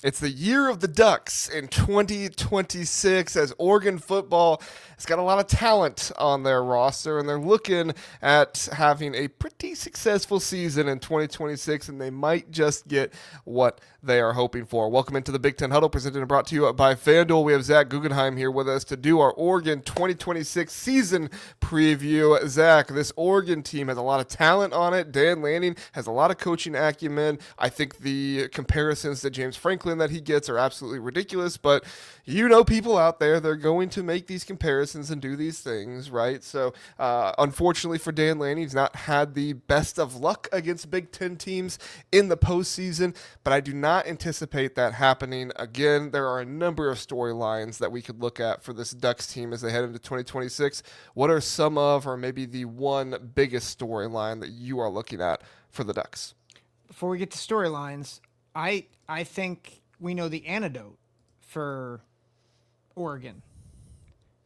It's the year of the Ducks in 2026 as Oregon football has got a lot of talent on their roster, and they're looking at having a pretty successful season in 2026, and they might just get what they are hoping for. Welcome into the Big Ten Huddle, presented and brought to you by FanDuel. We have Zach Guggenheim here with us to do our Oregon 2026 season preview. Zach, this Oregon team has a lot of talent on it. Dan Lanning has a lot of coaching acumen. I think the comparisons to James Franklin that he gets are absolutely ridiculous, but you know people out there, they're going to make these comparisons and do these things, right? So unfortunately for Dan Lanning, he's not had the best of luck against Big Ten teams in the postseason, but I do not anticipate that happening again. There are a number of storylines that we could look at for this Ducks team as they head into 2026. What are some of, or maybe the one biggest storyline that you are looking at for the Ducks? Before we get to storylines, I think we know the antidote for Oregon.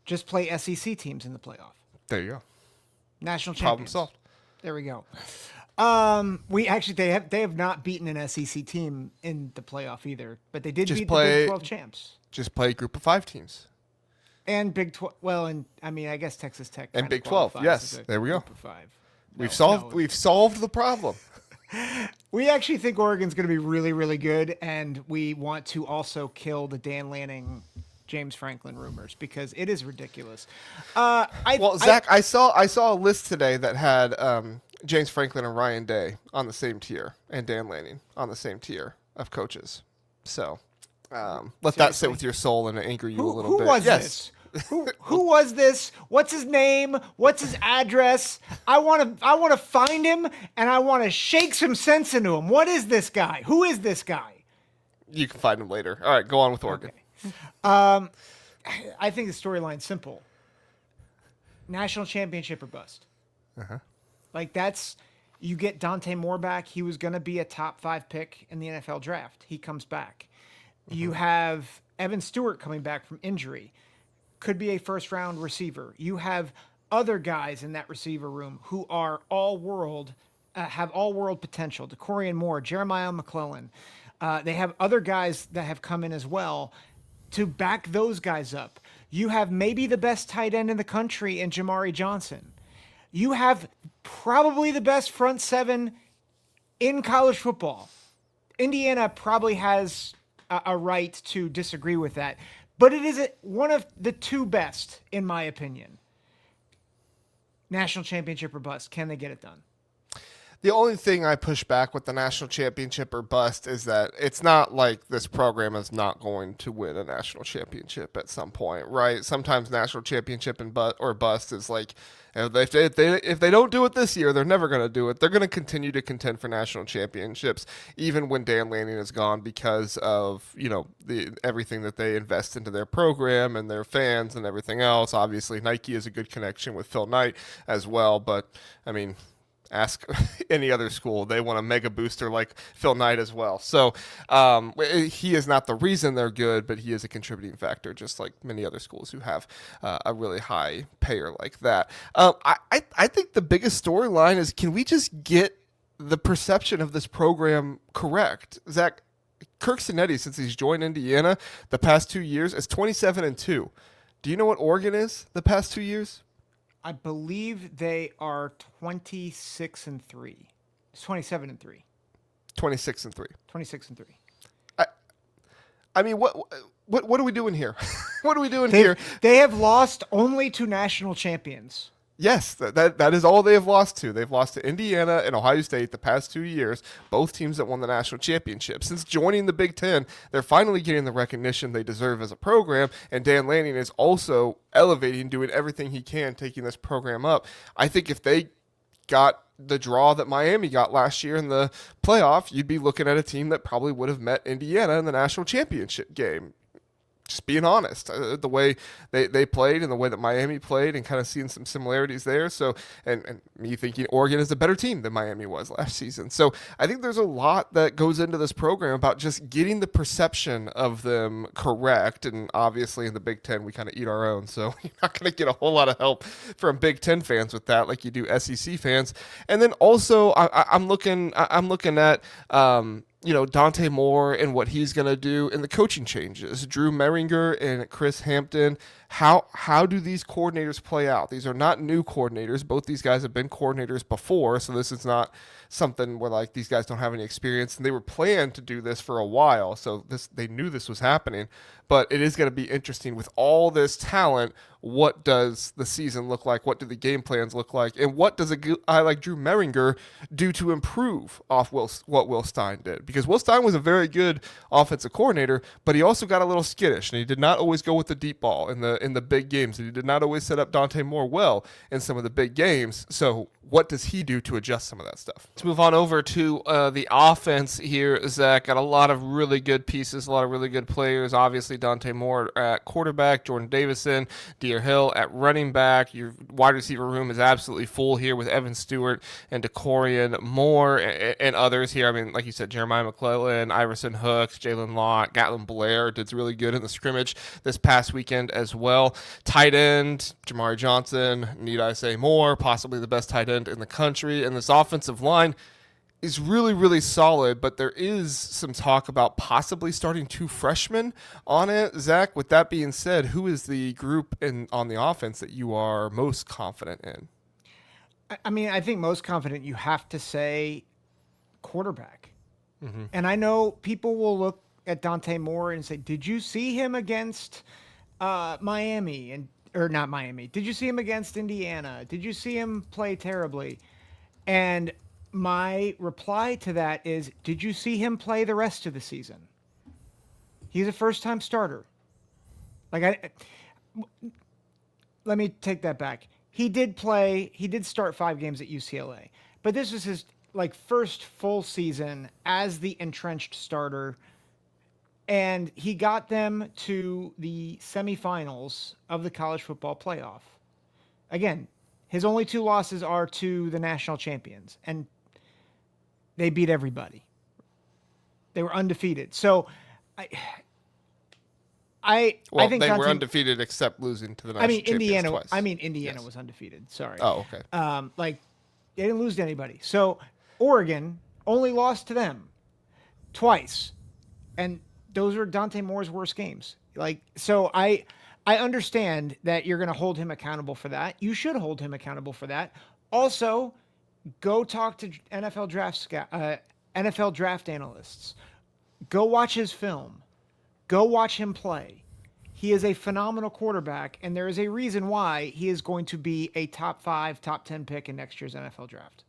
Just play SEC teams in the playoff. There you go. National Problem champions. solved. There we go. We actually they have not beaten an SEC team in the playoff either, but they did beat the Big 12 champs Just play a group of 5 teams. and Big 12. Well, and I mean, I guess Texas Tech And kinda Big 12, qualifies yes. as a There we go. group of 5. We've No. solved the problem. We actually think Oregon's going to be really, really good, and we want to also kill the Dan Lanning, James Franklin rumors because it is ridiculous. Zach, I saw a list today that had James Franklin and Ryan Day on the same tier, and Dan Lanning on the same tier of coaches. So let that sit with your soul and anger you a little who bit. was Yes. this? Who was this? What's his name? What's his address? I want to find him and I want to shake some sense into him. What is this guy? Who is this guy? You can find him later. All right, go on with Oregon. Okay. I think the storyline's simple. National championship or bust. Like that's you get Dante Moore back. He was going to be a top 5 pick in the NFL draft. He comes back. You have Evan Stewart coming back from injury. Could be a first round receiver. You have other guys in that receiver room who are all world, have all world potential. DeCorian Moore, Jeremiah McClellan. They have other guys that have come in as well to back those guys up. You have maybe the best tight end in the country in Jamari Johnson. You have probably the best front 7 in college football. Indiana probably has a right to disagree with that. But it is one of the 2 best, in my opinion. National championship or bust. Can they get it done? The only thing I push back with the national championship or bust is that it's not like this program is not going to win a national championship at some point, right? Sometimes national championship and or bust is like, if they don't do it this year, they're never going to do it. They're going to continue to contend for national championships even when Dan Lanning is gone because of everything that they invest into their program and their fans and everything else. Obviously, Nike is a good connection with Phil Knight as well, but I mean, ask any other school. They want a mega booster like Phil Knight as well. So he is not the reason they're good, but he is a contributing factor, just like many other schools who have a really high payer like that. I think the biggest storyline is, can we just get the perception of this program correct? Zach, Kirk Cinetti, since he's joined Indiana the past 2 years, is 27-2. Do you know what Oregon is the past 2 years? I believe they are 26-3. It's 27-3. 26-3. 26-3. I mean, what are we doing here? What are we doing here? They have lost only to national champions. Yes, that is all they have lost to. They've lost to Indiana and Ohio State the past 2 years, both teams that won the national championship. Since joining the Big Ten, they're finally getting the recognition they deserve as a program, and Dan Lanning is also elevating, doing everything he can, taking this program up. I think if they got the draw that Miami got last year in the playoff, you'd be looking at a team that probably would have met Indiana in the national championship game. Just being honest, the way they played and the way that Miami played and kind of seeing some similarities there. So, and me thinking Oregon is a better team than Miami was last season. So I think there's a lot that goes into this program about just getting the perception of them correct. And obviously in the Big Ten, we kind of eat our own. So you're not going to get a whole lot of help from Big Ten fans with that, like you do SEC fans. And then also I'm looking at, Dante Moore and what he's going to do and the coaching changes. Drew Mehringer and Chris Hampton. How do these coordinators play out? These are not new coordinators. Both these guys have been coordinators before, so this is not something where like these guys don't have any experience, and they were planned to do this for a while, so they knew this was happening. But it is going to be interesting with all this talent. What does the season look like? What do the game plans look like? And what does a guy like Drew Mehringer do to improve off what Will Stein did? Because Will Stein was a very good offensive coordinator, but he also got a little skittish, and he did not always go with the deep ball in the big games. And he did not always set up Dante Moore well in some of the big games. So what does he do to adjust some of that stuff? Let's move on over to the offense here, Zach. Got a lot of really good pieces, a lot of really good players. Obviously, Dante Moore at quarterback, Jordan Davison, Deere Hill at running back. Your wide receiver room is absolutely full here with Evan Stewart and DeCorian Moore and others here. I mean, like you said, Jeremiah McClellan, Iverson Hooks, Jalen Lott, Gatlin Blair did really good in the scrimmage this past weekend as well. Tight end, Jamari Johnson, need I say more, possibly the best tight end in the country. And this offensive line is really, really solid, but there is some talk about possibly starting 2 freshmen on it. Zach, with that being said, who is the group on the offense that you are most confident in? I mean, I think most confident you have to say quarterback. Mm-hmm. And I know people will look at Dante Moore and say, did you see him against Miami? Or not Miami. Did you see him against Indiana? Did you see him play terribly? And my reply to that is, did you see him play the rest of the season? He's a first-time starter. Let me take that back. He did start 5 games at UCLA, but this was his first full season as the entrenched starter, and he got them to the semifinals of the college football playoff. Again, his only 2 losses are to the national champions, and they beat everybody. They were undefeated. So I think they were undefeated except losing to the national champions twice. Indiana was undefeated. Sorry. Oh, okay. They didn't lose to anybody. So Oregon only lost to them twice, and those are Dante Moore's worst games. So I understand that you're going to hold him accountable for that. You should hold him accountable for that. Also, go talk to NFL draft analysts. Go watch his film. Go watch him play. He is a phenomenal quarterback, and there is a reason why he is going to be a top 5, top 10 pick in next year's NFL draft.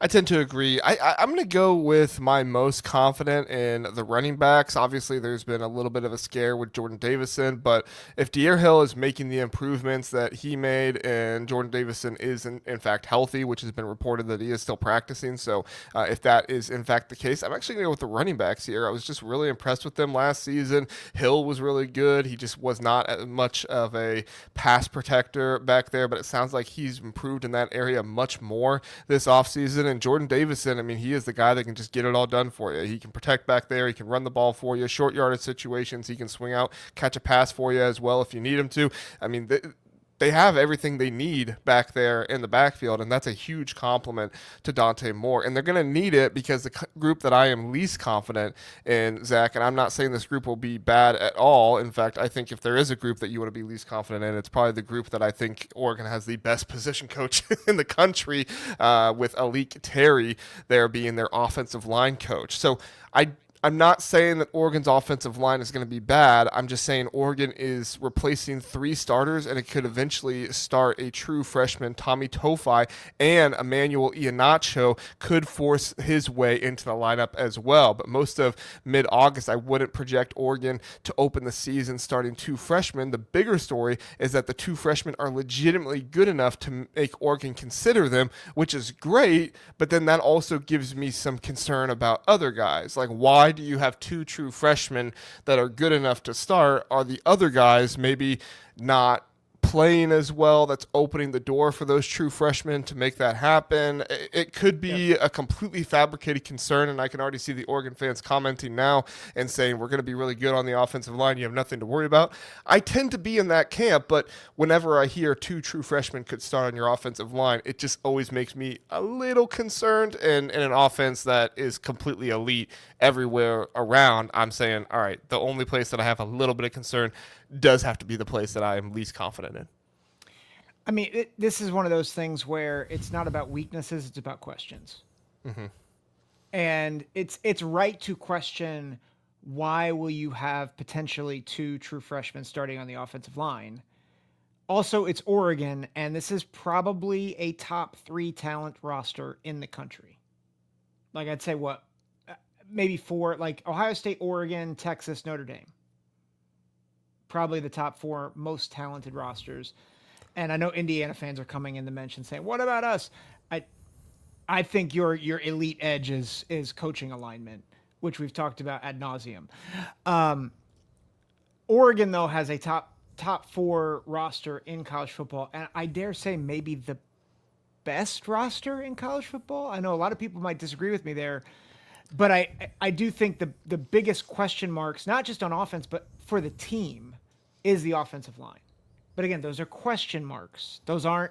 I tend to agree. I'm going to go with my most confident in the running backs. Obviously, there's been a little bit of a scare with Jordan Davison, but if Deere Hill is making the improvements that he made and Jordan Davison is in fact healthy, which has been reported that he is still practicing, so if that is in fact the case, I'm actually going to go with the running backs here. I was just really impressed with them last season. Hill was really good. He just was not as much of a pass protector back there, but it sounds like he's improved in that area much more this offseason. And Jordan Davison, I mean, he is the guy that can just get it all done for you. He can protect back there. He can run the ball for you. Short yardage situations, he can swing out, catch a pass for you as well if you need him to. I mean, they have everything they need back there in the backfield, and that's a huge compliment to Dante Moore. And they're going to need it because the group that I am least confident in, Zach, and I'm not saying this group will be bad at all. In fact, I think if there is a group that you want to be least confident in, it's probably the group that I think Oregon has the best position coach in the country, with Alik Terry there being their offensive line coach. So I'm not saying that Oregon's offensive line is going to be bad. I'm just saying Oregon is replacing 3 starters, and it could eventually start a true freshman, Tommy Tofi, and Emmanuel Iheanacho could force his way into the lineup as well. But most of mid-August, I wouldn't project Oregon to open the season starting 2 freshmen. The bigger story is that the 2 freshmen are legitimately good enough to make Oregon consider them, which is great, but then that also gives me some concern about other guys. Like, why do you have 2 true freshmen that are good enough to start? Are the other guys maybe not playing as well, that's opening the door for those true freshmen to make that happen. It could be a completely fabricated concern, and I can already see the Oregon fans commenting now and saying we're going to be really good on the offensive line. You have nothing to worry about. I tend to be in that camp, but whenever I hear 2 true freshmen could start on your offensive line, it just always makes me a little concerned. And in an offense that is completely elite everywhere around, I'm saying, all right, the only place that I have a little bit of concern does have to be the place that I am least confident in. I mean, this is one of those things where it's not about weaknesses; it's about questions. And it's right to question why will you have potentially 2 true freshmen starting on the offensive line. Also, it's Oregon, and this is probably a top 3 talent roster in the country. Like I'd say, maybe 4, like Ohio State, Oregon, Texas, Notre Dame. Probably the top 4 most talented rosters. And I know Indiana fans are coming in to mention saying, what about us? I think your elite edge is coaching alignment, which we've talked about ad nauseum. Oregon, though, has a top 4 roster in college football, and I dare say maybe the best roster in college football. I know a lot of people might disagree with me there, but I do think the biggest question marks, not just on offense, but for the team, is the offensive line. But again, those are question marks. Those aren't,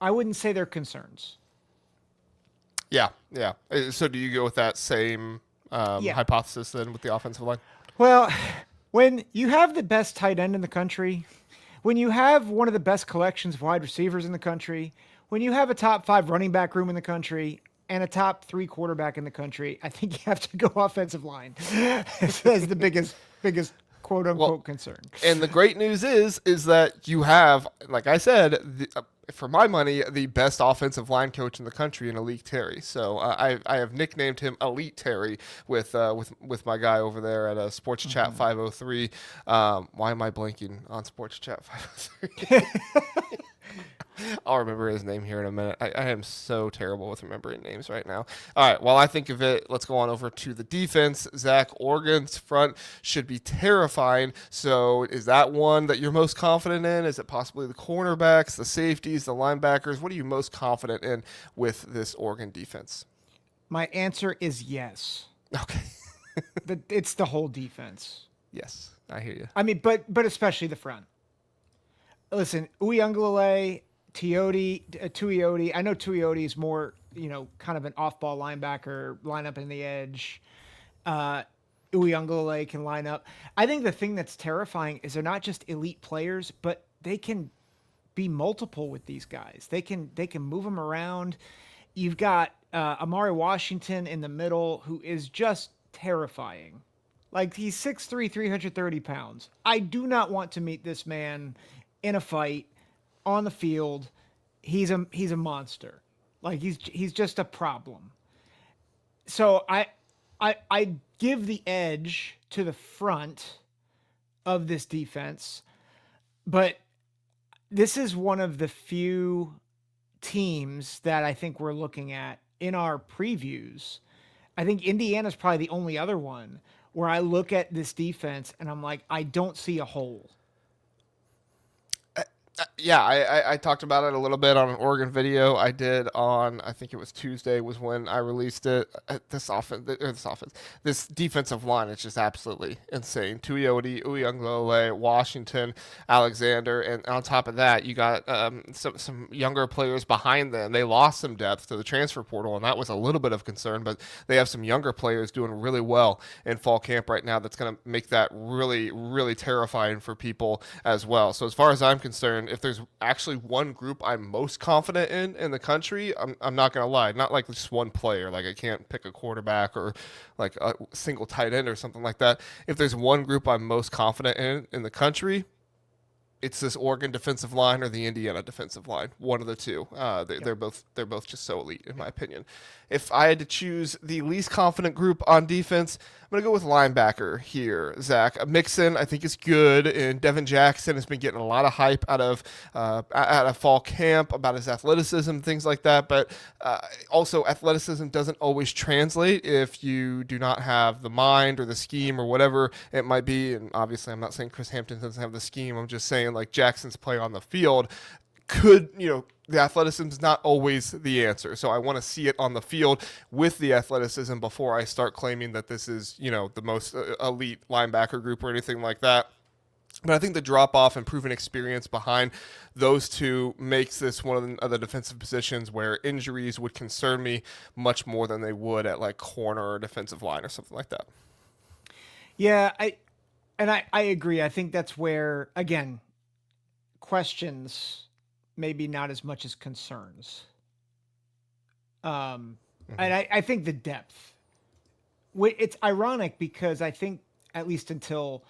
I wouldn't say they're concerns. Yeah. So do you go with that same hypothesis then with the offensive line? Well, when you have the best tight end in the country, when you have one of the best collections of wide receivers in the country, when you have a top 5 running back room in the country, and a top 3 quarterback in the country, I think you have to go offensive line as the biggest quote unquote concern. And the great news is that you have, like I said, for my money, the best offensive line coach in the country in Elite Terry. So I have nicknamed him Elite Terry with my guy over there at Sports Chat 503. Why am I blanking on Sports Chat 503? I'll remember his name here in a minute. I am so terrible with remembering names right now. All right, while I think of it, let's go on over to the defense. Zach, Oregon's front should be terrifying. So is that one that you're most confident in? Is it possibly the cornerbacks, the safeties, the linebackers? What are you most confident in with this Oregon defense? My answer is yes. Okay. It's the whole defense. Yes, I hear you. I mean, but especially the front. Listen, Uiagalelei, Tuioti. I know Tuioti is more, kind of an off-ball linebacker, line up in the edge. Uiagalelei can line up. I think the thing that's terrifying is they're not just elite players, but they can be multiple with these guys. They can move them around. You've got Amari Washington in the middle, who is just terrifying. Like, he's 6'3", 330 pounds. I do not want to meet this man in a fight on the field. He's a monster. Like, he's just a problem. So I give the edge to the front of this defense, but this is one of the few teams that I think we're looking at in our previews. I think Indiana's probably the only other one where I look at this defense and I'm like, I don't see a hole. Yeah, I talked about it a little bit on an Oregon video I did on, I think it was Tuesday was when I released it. This defensive line is just absolutely insane. Tuioti, Uiagalelei, Washington, Alexander, and on top of that, you got some younger players behind them. They lost some depth to the transfer portal, and that was a little bit of concern, but they have some younger players doing really well in fall camp right now. That's going to make that really, really terrifying for people as well. So as far as I'm concerned, if there's actually one group I'm most confident in the country, I'm not going to lie. Not like just one player. Like, I can't pick a quarterback or like a single tight end or something like that. If there's one group I'm most confident in the country, it's this Oregon defensive line or the Indiana defensive line. One of the two. They're both just so elite, in my opinion. If I had to choose the least confident group on defense, I'm going to go with linebacker here, Zach. Mixon, I think, is good, and Devin Jackson has been getting a lot of hype out of fall camp about his athleticism, things like that. But also, athleticism doesn't always translate if you do not have the mind or the scheme or whatever it might be. And obviously, I'm not saying Chris Hampton doesn't have the scheme. I'm just saying, like Jackson's play on the field could, the athleticism is not always the answer. So I want to see it on the field with the athleticism before I start claiming that this is, the most elite linebacker group or anything like that. But I think the drop-off and proven experience behind those two makes this one of the defensive positions where injuries would concern me much more than they would at like corner or defensive line or something like that. Yeah, I agree. I think that's where, again, questions maybe not as much as concerns. And I think the depth. It's ironic because I think at least until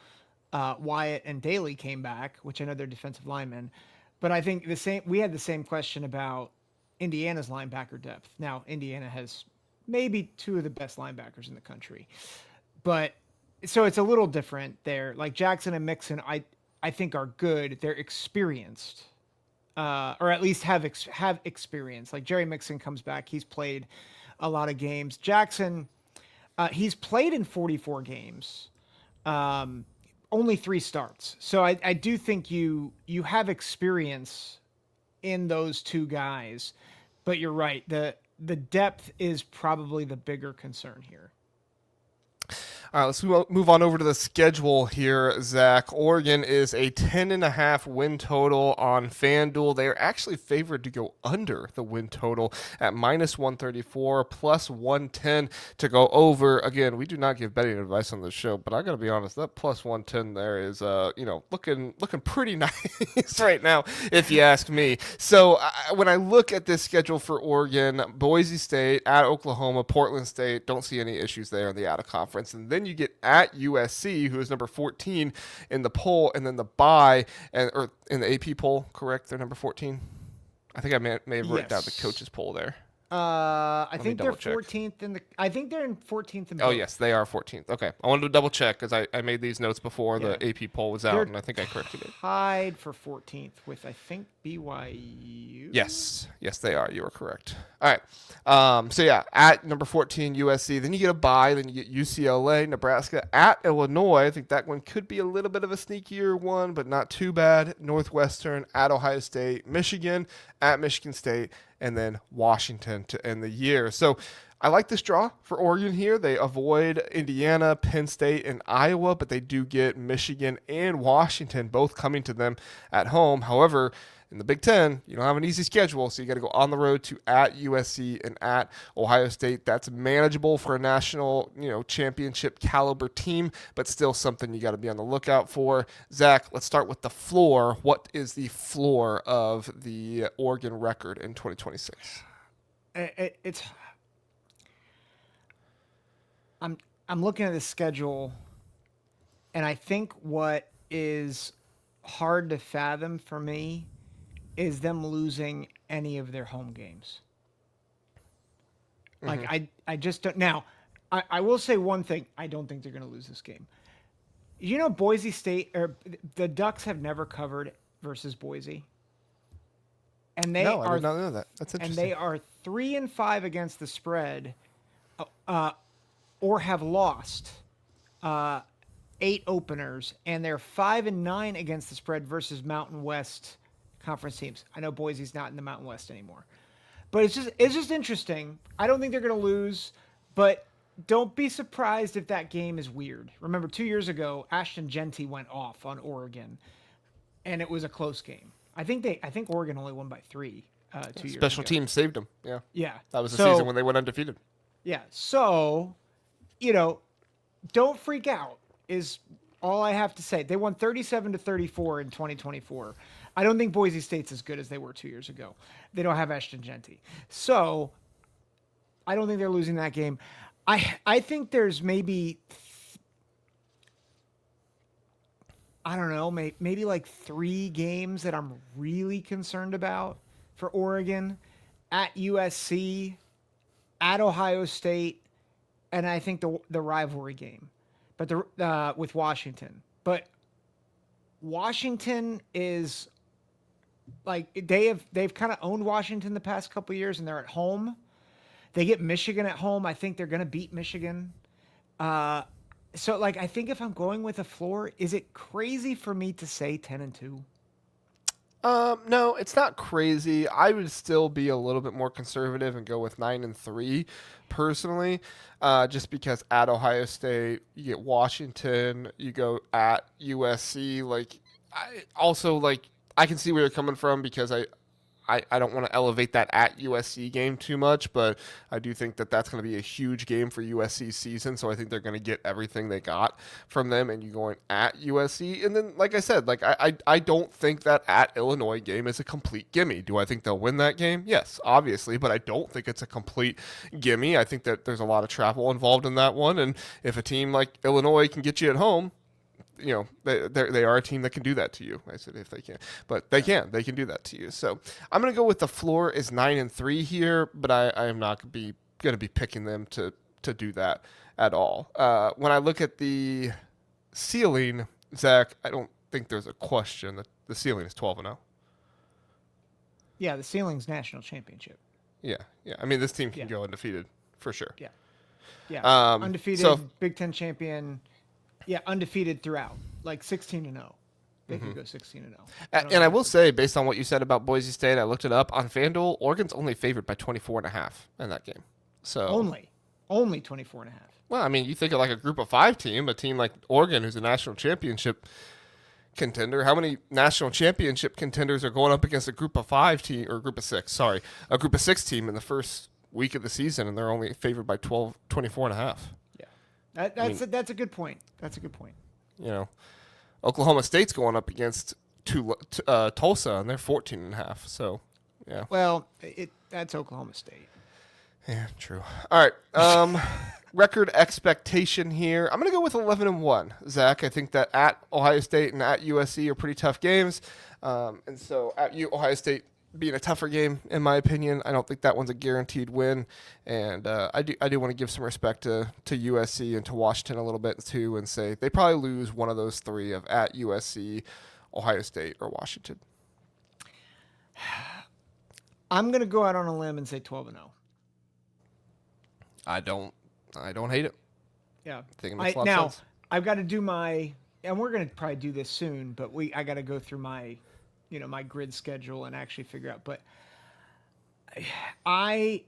Wyatt and Daly came back, which I know they're defensive linemen, but I think we had the same question about Indiana's linebacker depth. Now Indiana has maybe two of the best linebackers in the country, but so it's a little different there. Like Jackson and Mixon, I think are good. They're experienced. Or at least have experience. Like Jerry Mixon comes back, he's played a lot of games. Jackson, he's played in 44 games, only 3 starts. So I do think you have experience in those two guys, but you're right. The depth is probably the bigger concern here. All right, let's move on over to the schedule here, Zach. Oregon is a 10.5 win total on FanDuel. They are actually favored to go under the win total at -134, plus 110 to go over. Again, we do not give betting advice on this show, but I got to be honest, that plus 110 there is, looking pretty nice right now, if you ask me. So when I look at this schedule for Oregon, Boise State, at Oklahoma, Portland State, don't see any issues there in the out of conference. And then you get at USC, who is number 14 in the poll, and then the bye, or in the AP poll, correct? They're number 14. I think I may have written down the coaches poll there. I think they're 14th in the. I think they're in 14th in. Oh yes, they are 14th. Okay, I wanted to double check because I made these notes before the AP poll was out, and I think I corrected it. Tied for 14th with I think BYU. Yes, they are. You are correct. All right. So yeah, at number 14 USC. Then you get a bye. Then you get UCLA, Nebraska, at Illinois. I think that one could be a little bit of a sneakier one, but not too bad. Northwestern, at Ohio State, Michigan, at Michigan State, and then Washington to end the year. So I like this draw for Oregon here. They avoid Indiana, Penn State, and Iowa, but they do get Michigan and Washington both coming to them at home. However, in the Big Ten, you don't have an easy schedule, so you got to go on the road to at USC and at Ohio State. That's manageable for a national, championship caliber team, but still something you got to be on the lookout for. Zach, let's start with the floor. What is the floor of the Oregon record in 2026? I'm looking at the schedule, and I think what is hard to fathom for me is them losing any of their home games. Mm-hmm. Like I just don't. Now, I will say one thing. I don't think they're going to lose this game. Boise State or the Ducks have never covered versus Boise, and they I did not know that. That's interesting. And they are 3-5 against the spread, or have lost 8 openers, and they're 5-9 against the spread versus Mountain West conference teams. I know Boise's not in the Mountain West anymore, but it's just interesting. I don't think they're going to lose, but don't be surprised if that game is weird. Remember 2 years ago, Ashton Genty went off on Oregon, and it was a close game. I think Oregon only won by 3 2 years ago. Special teams saved them. Yeah. Yeah. That was the season when they went undefeated. Yeah. So, don't freak out is all I have to say. They won 37-34 in 2024. I don't think Boise State's as good as they were 2 years ago. They don't have Ashton Genty. So I don't think they're losing that game. I think there's maybe, I don't know, maybe like 3 games that I'm really concerned about for Oregon: at USC, at Ohio State, and I think the rivalry game, but with Washington. But Washington is like they've kind of owned Washington the past couple of years, and they're at home. They get Michigan at home. I think they're going to beat Michigan. So I think if I'm going with a floor, is it crazy for me to say 10-2? No, it's not crazy. I would still be a little bit more conservative and go with 9-3, personally, just because at Ohio State you get Washington, you go at USC. Like, I can see where you're coming from because I don't want to elevate that at USC game too much, but I do think that that's going to be a huge game for USC's season. So I think they're going to get everything they got from them, and you going at USC. And then, like I said, I don't think that at Illinois game is a complete gimme. Do I think they'll win that game? Yes, obviously, but I don't think it's a complete gimme. I think that there's a lot of travel involved in that one, and if a team like Illinois can get you at home, they are a team that can do that to you. I said if they can, but they can do that to you. So I'm gonna go with the floor is 9-3 here, but I am not gonna be picking them to do that at all. When I look at the ceiling, Zach, I don't think there's a question that the ceiling is 12-0. Yeah, the ceiling's national championship. Yeah, yeah. I mean, this team can Yeah, go undefeated for sure. yeah, yeah. Undefeated So Big Ten champion. Yeah, undefeated throughout, like 16-0. They could go 16-0. And I will say, based on what you said about Boise State, I looked it up on FanDuel. Oregon's only favored by 24.5 in that game. So only 24.5. well, I mean, you think of like a group of 5 team, a team like Oregon, who's a national championship contender. How many national championship contenders are going up against a group of 5 team or group of 6? Sorry, a group of 6 team in the first week of the season, and they're only favored by 24.5. Yeah, that's a good point. That's a good point. You know, Oklahoma State's going up against Tulsa, and they're 14.5. So, yeah. Well, that's Oklahoma State. Yeah, true. All right. Record expectation here. I'm going to go with 11-1, Zach. I think that at Ohio State and at USC are pretty tough games. And so at Ohio State being a tougher game, in my opinion, I don't think that one's a guaranteed win. And I do want to give some respect to USC and to Washington a little bit too, and say they probably lose one of those 3 of at USC, Ohio State, or Washington. I'm going to go out on a limb and say 12-0. I don't hate it. Yeah. I think it makes a lot of sense. I've got to do and we're going to probably do this soon, but I got to go through my grid schedule and actually figure out. But I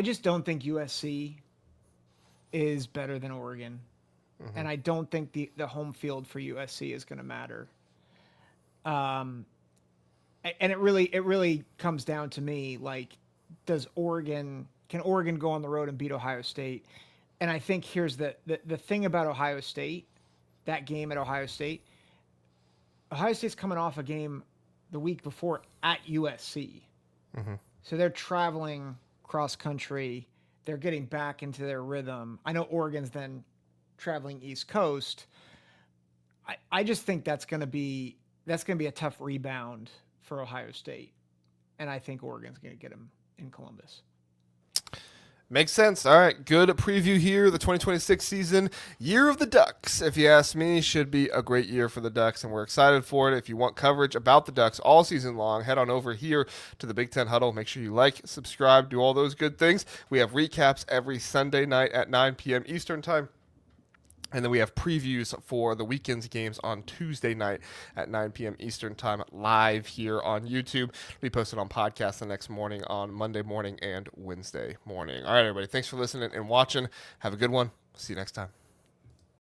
just don't think USC is better than Oregon. Mm-hmm. And I don't think the home field for USC is going to matter. And it really comes down to me, like, can Oregon go on the road and beat Ohio State? And I think here's the thing about Ohio State, that game at Ohio State's coming off a game the week before at USC. Mm-hmm. So they're traveling cross country. They're getting back into their rhythm. I know Oregon's then traveling East Coast. I just think that's going to be a tough rebound for Ohio State. And I think Oregon's going to get them in Columbus. Makes sense. All right, good preview here. The 2026 season, year of the Ducks, if you ask me, should be a great year for the Ducks, and we're excited for it. If you want coverage about the Ducks all season long, head on over here to the Big Ten Huddle. Make sure you like, subscribe, do all those good things. We have recaps every Sunday night at 9 p.m. Eastern Time. And then we have previews for the weekend's games on Tuesday night at 9 p.m. Eastern Time live here on YouTube. It'll be posted on podcast the next morning on Monday morning and Wednesday morning. All right, everybody. Thanks for listening and watching. Have a good one. See you next time.